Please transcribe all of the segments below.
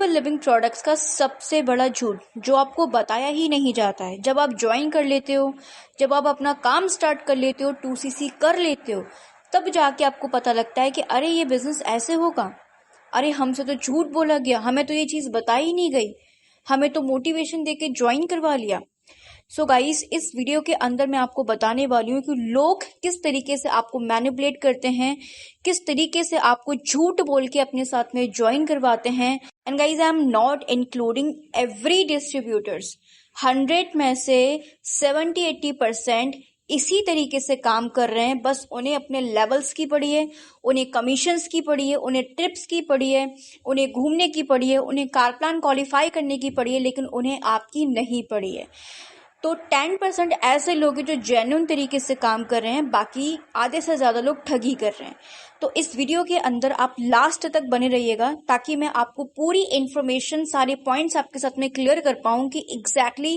Forever living products का सबसे बड़ा झूठ जो आपको बताया ही नहीं जाता है, जब आप ज्वाइन कर लेते हो, जब आप अपना काम स्टार्ट कर लेते हो, 2CC कर लेते हो, तब जाके आपको पता लगता है कि अरे ये बिजनेस ऐसे होगा, अरे हमसे तो झूठ बोला गया, हमें तो ये चीज़ बताई ही नहीं गई, हमें तो मोटिवेशन देके ज्वाइन करवा लिया। सो गाइस, इस वीडियो के अंदर मैं आपको बताने वाली हूँ कि लोग किस तरीके से आपको मैनिपुलेट करते हैं, किस तरीके से आपको झूठ बोल के अपने साथ में ज्वाइन करवाते हैं। And guys, I am not including every distributors. 100 में से 70-80% इसी तरीके से काम कर रहे हैं। बस उन्हें अपने लेवल्स की पड़ी है, उन्हें कमीशंस की पड़ी है, उन्हें ट्रिप्स की पड़ी है, उन्हें घूमने की पड़ी है, उन्हें कार प्लान क्वालिफाई करने की पड़ी है, लेकिन उन्हें आपकी नहीं पड़ी है। तो 10% ऐसे लोग हैं जो जेन्युइन तरीके से काम कर रहे हैं, बाकी आधे से ज़्यादा लोग ठगी कर रहे हैं। तो इस वीडियो के अंदर आप लास्ट तक बने रहिएगा ताकि मैं आपको पूरी इन्फॉर्मेशन, सारे पॉइंट्स आपके साथ में क्लियर कर पाऊँ कि एग्जैक्टली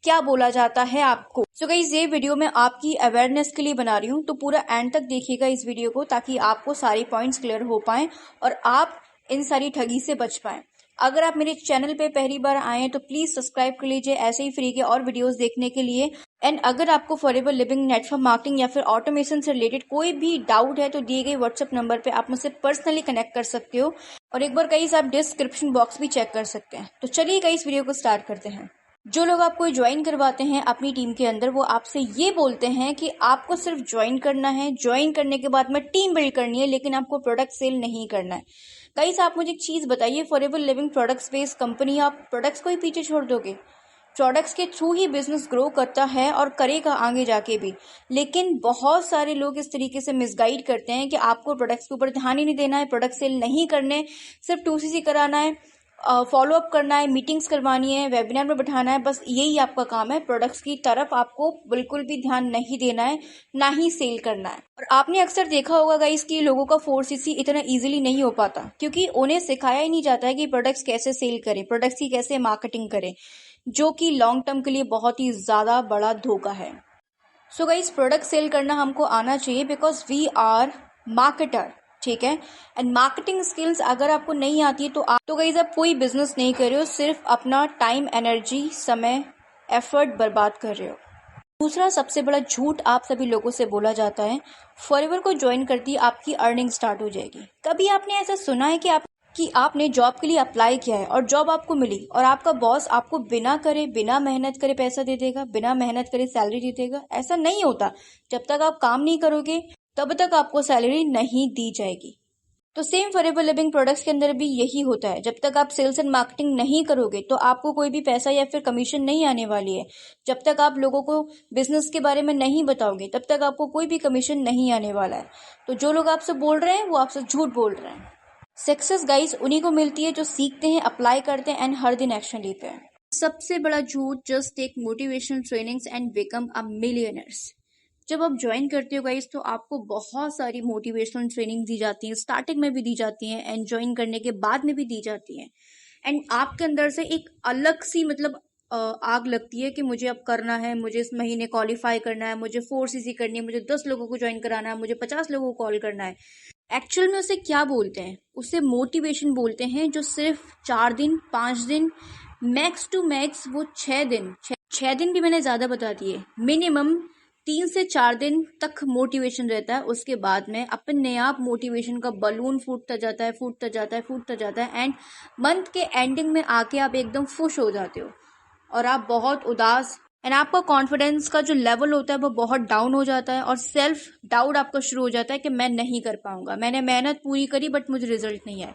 क्या बोला जाता है आपको। सो गाइस, ये वीडियो मैं आपकी अवेयरनेस के लिए बना रही हूँ, तो पूरा एंड तक देखिएगा इस वीडियो को ताकि आपको सारे पॉइंट्स क्लियर हो पाएं और आप इन सारी ठगी से बच पाएं। अगर आप मेरे चैनल पे पहली बार आए हैं तो प्लीज सब्सक्राइब कर लीजिए ऐसे ही फ्री के और वीडियोस देखने के लिए। एंड अगर आपको फॉरेवर लिविंग, नेटवर्क मार्केटिंग या फिर ऑटोमेशन से रिलेटेड कोई भी डाउट है तो दिए गए व्हाट्सएप नंबर पे आप मुझसे पर्सनली कनेक्ट कर सकते हो, और एक बार गाइस आप डिस्क्रिप्शन बॉक्स भी चेक कर सकते हैं। तो चलिए गाइस, वीडियो को स्टार्ट करते हैं। जो लोग आपको ज्वाइन करवाते हैं अपनी टीम के अंदर, वो आपसे ये बोलते हैं कि आपको सिर्फ ज्वाइन करना है, ज्वाइन करने के बाद में टीम बिल्ड करनी है, लेकिन आपको प्रोडक्ट सेल नहीं करना है। गाइस, आप मुझे एक चीज बताइए, forever living products based company, आप प्रोडक्ट्स को ही पीछे छोड़ दोगे? प्रोडक्ट्स के थ्रू ही बिजनेस ग्रो करता है और करेगा आगे जाके भी, लेकिन बहुत सारे लोग इस तरीके से मिसगाइड करते हैं कि आपको प्रोडक्ट्स के ऊपर ध्यान ही नहीं देना है, प्रोडक्ट सेल नहीं करने, सिर्फ 2CC कराना है, फॉलो अप करना है, मीटिंग्स करवानी है, वेबिनार में बैठाना है, बस यही आपका काम है। प्रोडक्ट्स की तरफ आपको बिल्कुल भी ध्यान नहीं देना है, ना ही सेल करना है। और आपने अक्सर देखा होगा गाइस कि लोगों का 4CC इतना इजीली नहीं हो पाता, क्योंकि उन्हें सिखाया ही नहीं जाता है कि प्रोडक्ट्स कैसे सेल करें, प्रोडक्ट्स की कैसे मार्केटिंग करें, जो कि लॉन्ग टर्म के लिए बहुत ही ज्यादा बड़ा धोखा है। सो गाइस, प्रोडक्ट सेल करना हमको आना चाहिए बिकॉज वी आर मार्केटर, ठीक है। एंड मार्केटिंग स्किल्स अगर आपको नहीं आती है तो गाइस आप कोई बिजनेस नहीं कर रहे हो, सिर्फ अपना टाइम, एनर्जी, समय, एफर्ट बर्बाद कर रहे हो। दूसरा सबसे बड़ा झूठ आप सभी लोगों से बोला जाता है, फॉरेवर को ज्वाइन करती है आपकी अर्निंग स्टार्ट हो जाएगी। कभी आपने ऐसा सुना है कि आपने जॉब के लिए अप्लाई किया है और जॉब आपको मिली और आपका बॉस आपको बिना करे, बिना मेहनत करे पैसा दे देगा, बिना मेहनत करे सैलरी दे देगा? ऐसा नहीं होता। जब तक आप काम नहीं करोगे तब तक आपको सैलरी नहीं दी जाएगी। तो सेम फॉरेवर लिविंग प्रोडक्ट्स के अंदर भी यही होता है। जब तक आप सेल्स एंड मार्केटिंग नहीं करोगे तो आपको कोई भी पैसा या फिर कमीशन नहीं आने वाली है। जब तक आप लोगों को बिजनेस के बारे में नहीं बताओगे तब तक आपको कोई भी कमीशन नहीं आने वाला है। तो जो लोग आपसे बोल रहे हैं वो आपसे झूठ बोल रहे हैं। सक्सेस गाइस उन्हीं को मिलती है जो सीखते हैं, अप्लाई करते हैं एंड हर दिन एक्शन लेते हैं। सबसे बड़ा झूठ, just take motivational trainings and become a millionaires. जब आप ज्वाइन करते हो गाइस तो आपको बहुत सारी मोटिवेशनल ट्रेनिंग दी जाती है, स्टार्टिंग में भी दी जाती है एंड ज्वाइन करने के बाद में भी दी जाती है। एंड आपके अंदर से एक अलग सी आग लगती है कि मुझे अब करना है, मुझे इस महीने क्वालिफाई करना है, मुझे 4CC करनी है, मुझे 10 लोगों को ज्वाइन कराना है, मुझे 50 लोगों को कॉल करना है। एक्चुअल में उसे क्या बोलते हैं? उसे मोटिवेशन बोलते हैं, जो सिर्फ 4 दिन, 5 दिन, मैक्स टू मैक्स वो 6 दिन, 6 दिन भी मैंने ज्यादा बता दिए, मिनिमम 3 से 4 दिन तक मोटिवेशन रहता है। उसके बाद में अपने आप मोटिवेशन का बलून फूटता जाता है, फूटता जाता है, फूटता जाता है एंड मंथ के एंडिंग में आके आप एकदम खुश हो जाते हो और आप बहुत उदास, एंड आपका कॉन्फिडेंस का जो लेवल होता है वो बहुत डाउन हो जाता है और सेल्फ डाउट आपका शुरू हो जाता है कि मैं नहीं कर पाऊंगा, मैंने मेहनत पूरी करी बट मुझे रिजल्ट नहीं आया।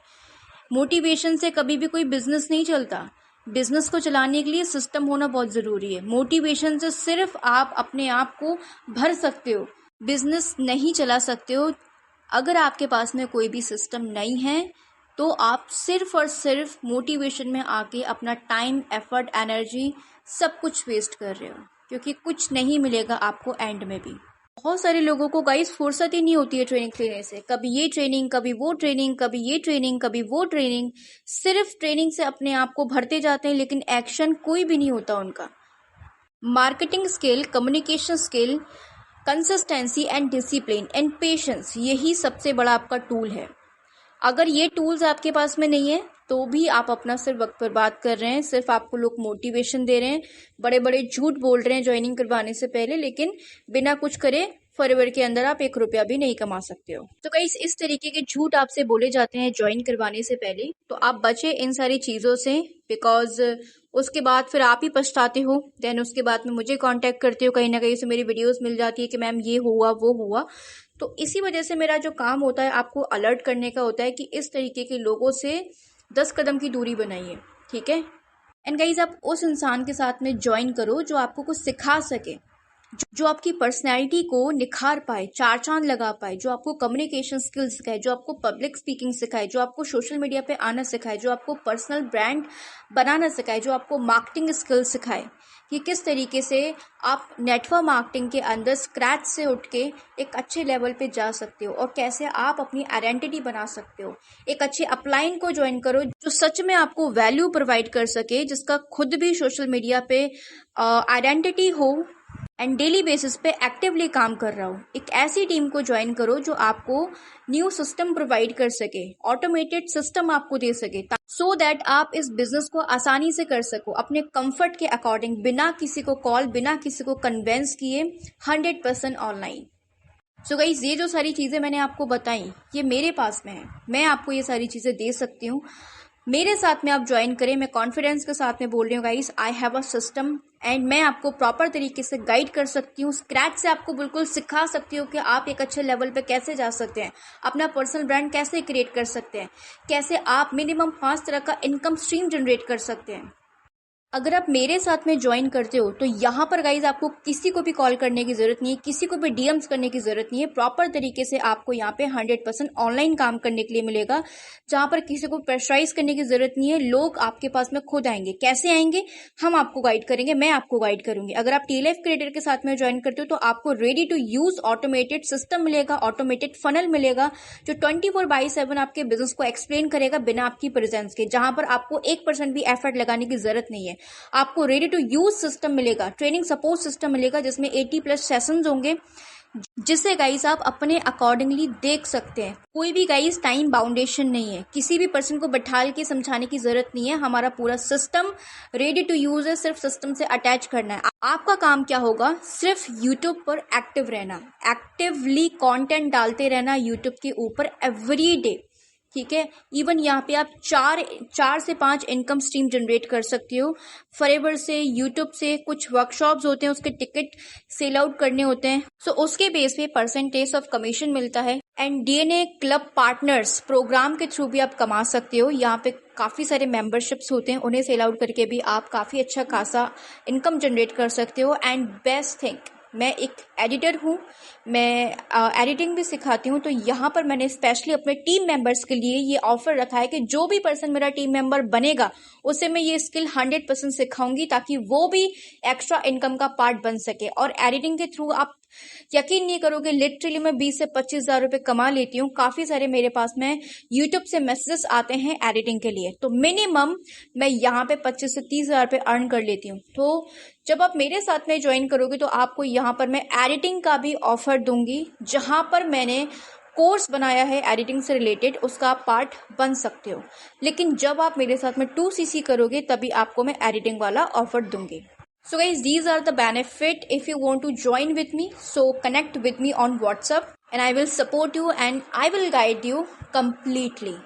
मोटिवेशन से कभी भी कोई बिजनेस नहीं चलता। बिजनेस को चलाने के लिए सिस्टम होना बहुत जरूरी है। मोटिवेशन से सिर्फ आप अपने आप को भर सकते हो, बिजनेस नहीं चला सकते हो। अगर आपके पास में कोई भी सिस्टम नहीं है तो आप सिर्फ और सिर्फ मोटिवेशन में आके अपना टाइम, एफर्ट, एनर्जी सब कुछ वेस्ट कर रहे हो, क्योंकि कुछ नहीं मिलेगा आपको एंड में भी। बहुत सारे लोगों को गाइस फुर्सत ही नहीं होती है ट्रेनिंग लेने से, कभी ये ट्रेनिंग, कभी वो ट्रेनिंग, कभी ये ट्रेनिंग, कभी वो ट्रेनिंग। सिर्फ ट्रेनिंग से अपने आप को भरते जाते हैं, लेकिन एक्शन कोई भी नहीं होता उनका। Marketing skill, communication skill, consistency and discipline and patience, यही सबसे बड़ा आपका टूल है। अगर ये टूल्स आपके पास में नहीं है तो भी आप अपना सिर्फ वक्त बर्बाद कर रहे हैं। सिर्फ आपको लोग मोटिवेशन दे रहे हैं, बड़े बड़े झूठ बोल रहे हैं ज्वाइनिंग करवाने से पहले, लेकिन बिना कुछ करे फॉरएवर के अंदर आप 1 रुपया भी नहीं कमा सकते हो। तो गाइस इस तरीके के झूठ आपसे बोले जाते हैं ज्वाइन करवाने से पहले, तो आप बचे इन सारी चीजों से, बिकॉज उसके बाद फिर आप ही पछताते हो। देन उसके बाद में मुझे कांटेक्ट करते हो, कहीं ना कहीं से मेरी वीडियोस मिल जाती है कि मैम ये हुआ वो हुआ। तो इसी वजह से मेरा जो काम होता है आपको अलर्ट करने का होता है कि इस तरीके के लोगों से 10 कदम की दूरी बनाइए, ठीक है। एंड गाइज आप उस इंसान के साथ में ज्वाइन करो जो आपको कुछ सिखा सके, जो आपकी पर्सनैलिटी को निखार पाए, 4 चांद लगा पाए, जो आपको कम्युनिकेशन स्किल्स सिखाए, जो आपको पब्लिक स्पीकिंग सिखाए, जो आपको सोशल मीडिया पे आना सिखाए, जो आपको पर्सनल ब्रांड बनाना सिखाए, जो आपको मार्केटिंग स्किल्स सिखाए कि किस तरीके से आप नेटवर्क मार्केटिंग के अंदर स्क्रैच से उठ के एक अच्छे लेवल पे जा सकते हो और कैसे आप अपनी आइडेंटिटी बना सकते हो। एक अच्छे अपलाइन को ज्वाइन करो जो सच में आपको वैल्यू प्रोवाइड कर सके, जिसका खुद भी सोशल मीडिया पे आइडेंटिटी हो एंड डेली बेसिस पे एक्टिवली काम कर रहा हो। एक ऐसी टीम को ज्वाइन करो जो आपको न्यू सिस्टम प्रोवाइड कर सके, ऑटोमेटेड सिस्टम आपको दे सके, सो दैट आप इस बिजनेस को आसानी से कर सको अपने कंफर्ट के अकॉर्डिंग, बिना किसी को कॉल, बिना किसी को कन्वेंस किए, 100% ऑनलाइन। सो गाइस ये जो सारी चीजें मैंने आपको बताई ये मेरे पास में है, मैं आपको ये सारी चीजें दे सकती हूँ। मेरे साथ में आप ज्वाइन करें, मैं कॉन्फिडेंस के साथ में बोल रही हूँ guys, I have a system and मैं आपको प्रॉपर तरीके से गाइड कर सकती हूँ, स्क्रैच से आपको बिल्कुल सिखा सकती हूँ कि आप एक अच्छे लेवल पे कैसे जा सकते हैं, अपना पर्सनल ब्रांड कैसे क्रिएट कर सकते हैं, कैसे आप मिनिमम 5 तरह का इनकम स्ट्रीम जनरेट कर सकते हैं। अगर आप मेरे साथ में ज्वाइन करते हो तो यहाँ पर गाइज आपको किसी को भी कॉल करने की जरूरत नहीं है, किसी को भी डीएम्स करने की जरूरत नहीं है। प्रॉपर तरीके से आपको यहाँ पे 100% ऑनलाइन काम करने के लिए मिलेगा, जहाँ पर किसी को प्रेशराइज करने की जरूरत नहीं है। लोग आपके पास में खुद आएंगे। कैसे आएंगे? हम आपको गाइड करेंगे, मैं आपको गाइड करूंगी। अगर आप टी लाइफ क्रिएटर के साथ में ज्वाइन करते हो तो आपको ready to use automated system मिलेगा, ऑटोमेटेड फनल मिलेगा जो 24/7 आपके बिजनेस को एक्सप्लेन करेगा बिना आपकी प्रेजेंस के, जहां पर आपको 1% भी एफर्ट लगाने की जरूरत नहीं है। आपको रेडी टू यूज सिस्टम मिलेगा, ट्रेनिंग सपोर्ट सिस्टम मिलेगा जिसमें 80+ सेशंस होंगे, जिसे गाइस आप अपने अकॉर्डिंगली देख सकते हैं। कोई भी गाइस टाइम बाउंडेशन नहीं है, किसी भी पर्सन को बैठाल के समझाने की जरूरत नहीं है। हमारा पूरा सिस्टम रेडी टू यूज है, सिर्फ सिस्टम से अटैच करना है। आपका काम क्या होगा? सिर्फ यूट्यूब पर एक्टिव रहना, एक्टिवली कंटेंट डालते रहना यूट्यूब के ऊपर एवरी डे, ठीक है। इवन यहाँ पे आप 4 से 5 इनकम स्ट्रीम जनरेट कर सकते हो फॉरएवर से, यूट्यूब से। कुछ वर्कशॉप्स होते हैं, उसके टिकट सेल आउट करने होते हैं, सो उसके बेस पे परसेंटेज ऑफ कमीशन मिलता है। And DNA club partners program के थ्रू भी आप कमा सकते हो। यहाँ पे काफी सारे मेंबरशिप्स होते हैं, उन्हें सेल आउट करके भी आप काफी अच्छा खासा इनकम जनरेट कर सकते हो। एंड बेस्ट थिंग, मैं एक एडिटर हूँ, मैं एडिटिंग भी सिखाती हूँ। तो यहाँ पर मैंने स्पेशली अपने टीम मेंबर्स के लिए ये ऑफर रखा है कि जो भी पर्सन मेरा टीम मेंबर बनेगा उसे मैं ये स्किल 100% सिखाऊंगी, ताकि वो भी एक्स्ट्रा इनकम का पार्ट बन सके। और एडिटिंग के थ्रू आप यकीन नहीं करोगे, लिटरली मैं 20 से 25 हजार रुपए कमा लेती हूँ। काफी सारे मेरे पास में यूट्यूब से मैसेजेस आते हैं एडिटिंग के लिए, तो मिनिमम मैं यहाँ पे 25 से 30 हजार रुपए अर्न कर लेती हूँ। तो जब आप मेरे साथ में ज्वाइन करोगे तो आपको यहाँ पर मैं एडिटिंग का भी ऑफर दूंगी, जहां पर मैंने कोर्स बनाया है एडिटिंग से रिलेटेड, उसका आप पार्ट बन सकते हो। लेकिन जब आप मेरे साथ में 2cc करोगे तभी आपको मैं एडिटिंग वाला ऑफर दूंगी। So guys, these are the benefit if you want to join with me. So connect with me on WhatsApp and I will support you and I will guide you completely.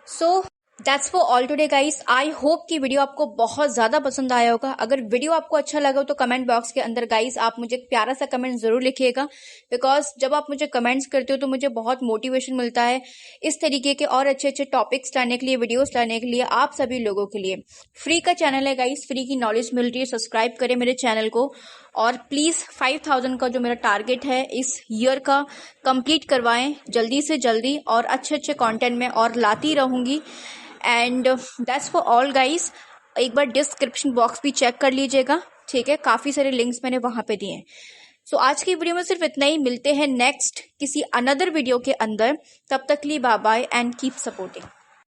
So that's for all today guys. I hope कि video आपको बहुत ज्यादा पसंद आया होगा। अगर video आपको अच्छा लगा हो तो कमेंट बॉक्स के अंदर गाइस आप मुझे एक प्यारा सा कमेंट जरूर लिखिएगा, बिकॉज जब आप मुझे कमेंट्स करते हो तो मुझे बहुत मोटिवेशन मिलता है इस तरीके के और अच्छे अच्छे टॉपिक्स लाने के लिए, वीडियोस लाने के लिए आप सभी लोगों के लिए। फ्री का चैनल है गाइस, फ्री की नॉलेज मिल रही है। सब्सक्राइब करें मेरे चैनल को और प्लीज 5000 का जो मेरा टारगेट है इस ईयर का कंप्लीट करवाएं जल्दी से जल्दी, और अच्छे अच्छे कंटेंट में और लाती रहूंगी। And that's for all guys. एक बार डिस्क्रिप्शन बॉक्स भी चेक कर लीजिएगा, ठीक है, काफी सारे लिंक्स मैंने वहां पे दिए हैं। सो आज की वीडियो में सिर्फ इतना ही। मिलते हैं नेक्स्ट किसी अनदर वीडियो के अंदर, तब तक के लिए bye bye and keep supporting.